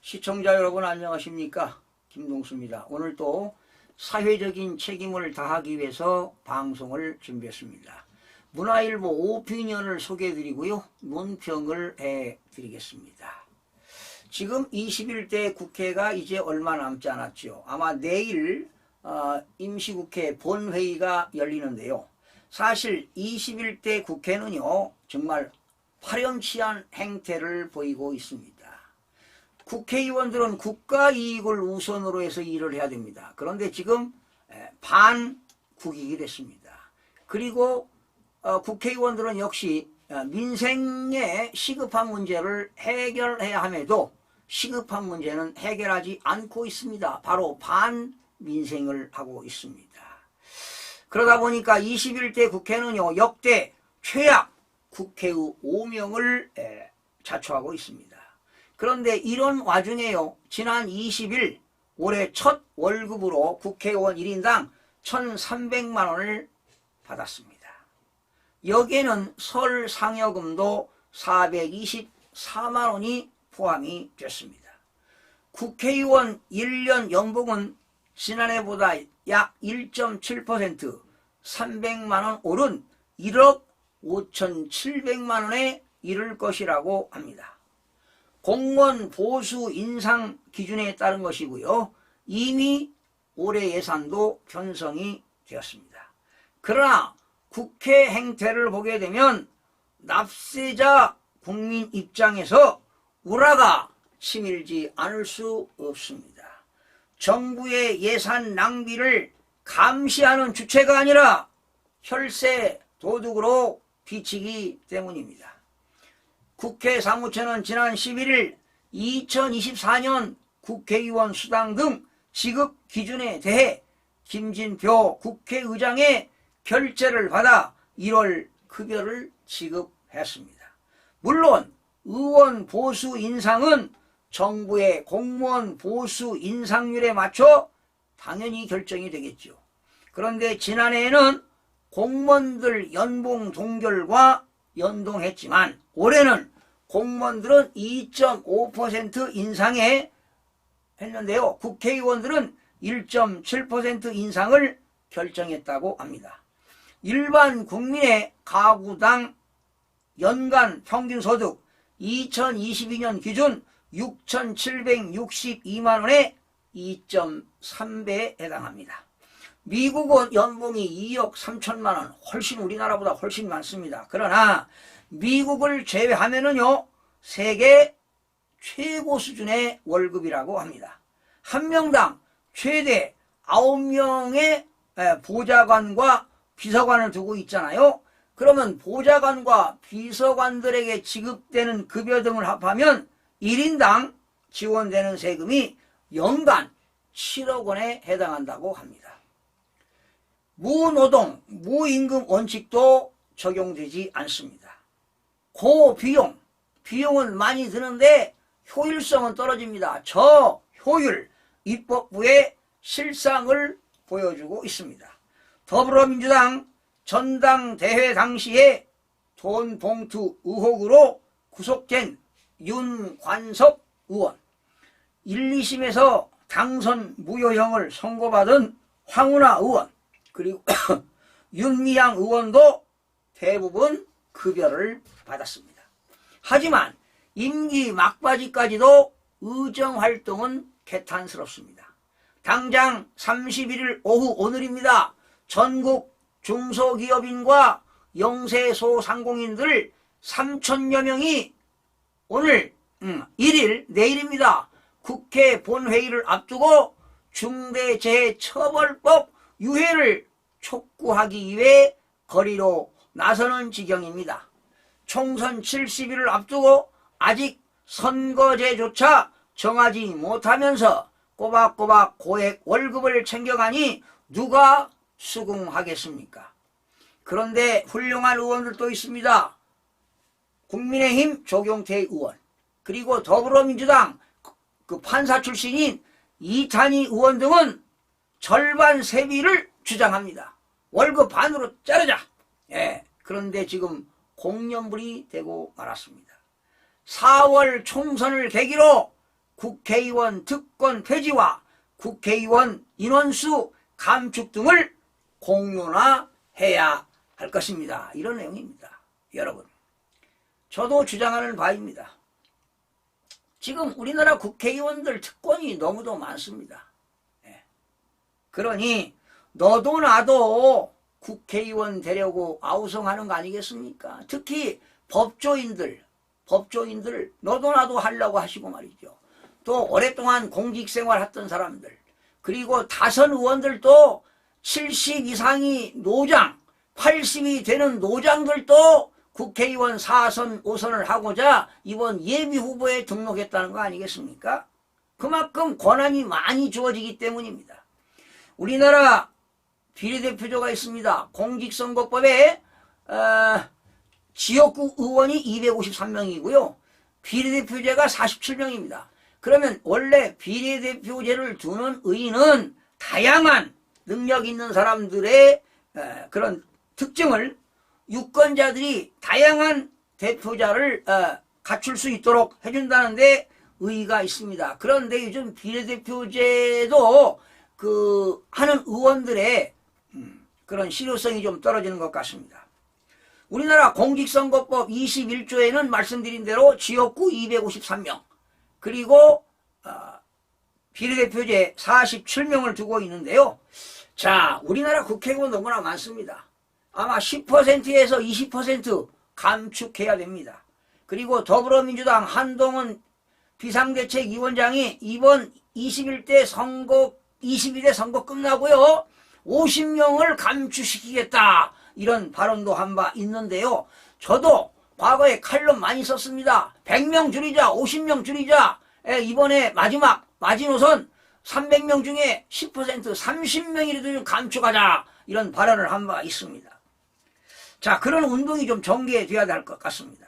시청자 여러분 안녕하십니까? 김동수입니다. 오늘 또 사회적인 책임을 다하기 위해서 방송을 준비했습니다. 문화일보 오피니언을 소개해드리고요. 논평을 해드리겠습니다. 지금 21대 국회가 이제 얼마 남지 않았죠. 아마 내일 임시국회 본회의가 열리는데요. 사실 21대 국회는요. 정말 파렴치한 행태를 보이고 있습니다. 국회의원들은 국가 이익을 우선으로 해서 일을 해야 됩니다. 그런데 지금 반국익이 됐습니다. 그리고 국회의원들은 역시 민생의 시급한 문제를 해결해야 함에도 시급한 문제는 해결하지 않고 있습니다. 바로 반민생을 하고 있습니다. 그러다 보니까 21대 국회는요, 역대 최악 국회의 오명을 자초하고 있습니다. 그런데 이런 와중에요, 지난 20일 올해 첫 월급으로 국회의원 1인당 1,300만 원을 받았습니다. 여기에는 설 상여금도 424만 원이 포함이 됐습니다. 국회의원 1년 연봉은 지난해보다 약 1.7% 300만 원 오른 1억 5,700만 원에 이를 것이라고 합니다. 공무원 보수 인상 기준에 따른 것이고요. 이미 올해 예산도 편성이 되었습니다. 그러나 국회 행태를 보게 되면 납세자 국민 입장에서 우라가 치밀지 않을 수 없습니다. 정부의 예산 낭비를 감시하는 주체가 아니라 혈세 도둑으로 비치기 때문입니다. 국회 사무처는 지난 11일 2024년 국회의원 수당 등 지급 기준에 대해 김진표 국회의장의 결재를 받아 1월 급여를 지급했습니다. 물론 의원 보수 인상은 정부의 공무원 보수 인상률에 맞춰 당연히 결정이 되겠죠. 그런데 지난해에는 공무원들 연봉 동결과 연동했지만 올해는 공무원들은 2.5% 인상에 했는데요. 국회의원들은 1.7% 인상을 결정했다고 합니다. 일반 국민의 가구당 연간 평균소득 2022년 기준 6,762만 원의 2.3배에 해당합니다. 미국은 연봉이 2억 3천만 원, 훨씬 우리나라보다 훨씬 많습니다. 그러나 미국을 제외하면은요, 세계 최고 수준의 월급이라고 합니다. 한 명당 최대 9명의 보좌관과 비서관을 두고 있잖아요. 그러면 보좌관과 비서관들에게 지급되는 급여 등을 합하면 1인당 지원되는 세금이 연간 7억 원에 해당한다고 합니다. 무노동, 무임금 원칙도 적용되지 않습니다. 고비용, 비용은 많이 드는데 효율성은 떨어집니다. 저 효율, 입법부의 실상을 보여주고 있습니다. 더불어민주당 전당대회 당시에 돈 봉투 의혹으로 구속된 윤관석 의원, 1, 2심에서 당선 무효형을 선고받은 황운하 의원, 그리고 윤미향 의원도 대부분 급여를 받았습니다. 하지만 임기 막바지까지도 의정활동은 개탄스럽습니다. 당장 31일 오후 오늘입니다. 전국 중소기업인과 영세소상공인들 3천여 명이 오늘 1일 내일입니다. 국회 본회의를 앞두고 중대재해처벌법 유예를 촉구하기 위해 거리로 나서는 지경입니다. 총선 70일을 앞두고 아직 선거제조차 정하지 못하면서 꼬박꼬박 고액 월급을 챙겨가니 누가 수긍하겠습니까? 그런데 훌륭한 의원들도 있습니다. 국민의힘 조경태 의원, 그리고 더불어민주당 그 판사 출신인 이탄희 의원 등은 절반 세비를 주장합니다. 월급 반으로 자르자. 그런데 지금 공연불이 되고 말았습니다. 4월 총선을 계기로 국회의원 특권 폐지와 국회의원 인원수 감축 등을 공론화해야 할 것입니다. 이런 내용입니다. 여러분, 저도 주장하는 바입니다. 지금 우리나라 국회의원들 특권이 너무도 많습니다. 그러니 너도 나도 국회의원 되려고 아우성하는 거 아니겠습니까? 특히 법조인들 너도 나도 하려고 하시고 말이죠. 또 오랫동안 공직생활 했던 사람들, 그리고 다선 의원들도 70 이상이 노장, 80이 되는 노장들도 국회의원 4선, 5선을 하고자 이번 예비후보에 등록했다는 거 아니겠습니까? 그만큼 권한이 많이 주어지기 때문입니다. 우리나라 비례대표제가 있습니다. 공직선거법에 지역구 의원이 253명이고요. 비례대표제가 47명입니다. 그러면 원래 비례대표제를 두는 의의는 다양한 능력 있는 사람들의 그런 특징을 유권자들이 다양한 대표자를 갖출 수 있도록 해준다는데 의의가 있습니다. 그런데 요즘 비례대표제도 하는 의원들의 그런 실효성이 좀 떨어지는 것 같습니다. 우리나라 공직선거법 21조에는 말씀드린 대로 지역구 253명, 그리고 비례대표제 47명을 두고 있는데요. 자, 우리나라 국회의원 너무나 많습니다. 아마 10%에서 20% 감축해야 됩니다. 그리고 더불어민주당 한동훈 비상대책위원장이 이번 22대 선거 끝나고요, 50명을 감축시키겠다, 이런 발언도 한 바 있는데요. 저도 과거에 칼럼 많이 썼습니다. 100명 줄이자, 50명 줄이자. 이번에 마지노선 300명 중에 10%, 30명이라도 좀 감축하자, 이런 발언을 한 바 있습니다. 자, 그런 운동이 좀 전개돼야 될 것 같습니다.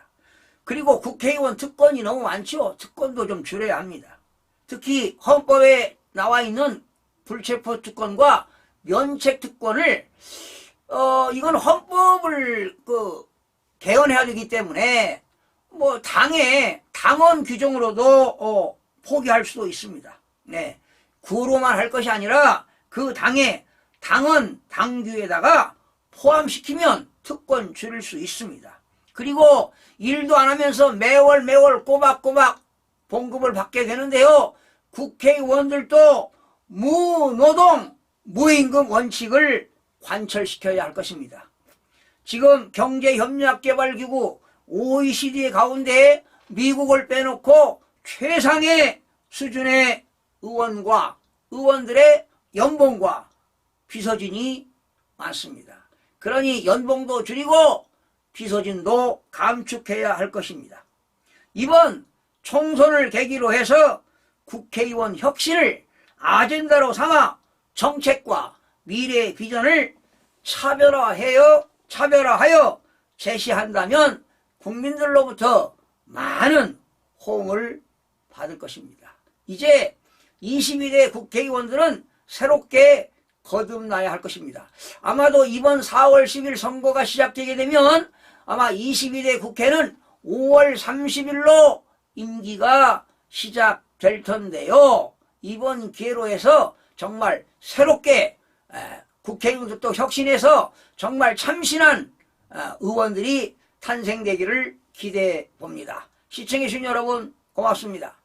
그리고 국회의원 특권이 너무 많죠. 특권도 좀 줄여야 합니다. 특히 헌법에 나와 있는 불체포 특권과 면책 특권을 이건 헌법을 개헌해야 되기 때문에 뭐 당원 규정으로도 포기할 수도 있습니다. 네, 구로만 할 것이 아니라 그 당규에다가 포함시키면 특권 줄일 수 있습니다. 그리고 일도 안 하면서 매월 꼬박꼬박 봉급을 받게 되는데요. 국회의원들도 무노동, 무임금 원칙을 관철시켜야 할 것입니다. 지금 경제협력개발기구 OECD 가운데 미국을 빼놓고 최상의 수준의 의원들의 연봉과 비서진이 많습니다. 그러니 연봉도 줄이고 비서진도 감축해야 할 것입니다. 이번 총선을 계기로 해서 국회의원 혁신을 아젠다로 삼아 정책과 미래의 비전을 차별화하여 제시한다면 국민들로부터 많은 호응을 받을 것입니다. 이제 22대 국회의원들은 새롭게 거듭나야 할 것입니다. 아마도 이번 4월 10일 선거가 시작되게 되면 아마 22대 국회는 5월 30일로 임기가 시작될 텐데요. 이번 기회로 해서 정말 새롭게 국회의원들도 혁신해서 정말 참신한 의원들이 탄생되기를 기대해 봅니다. 시청해 주신 여러분 고맙습니다.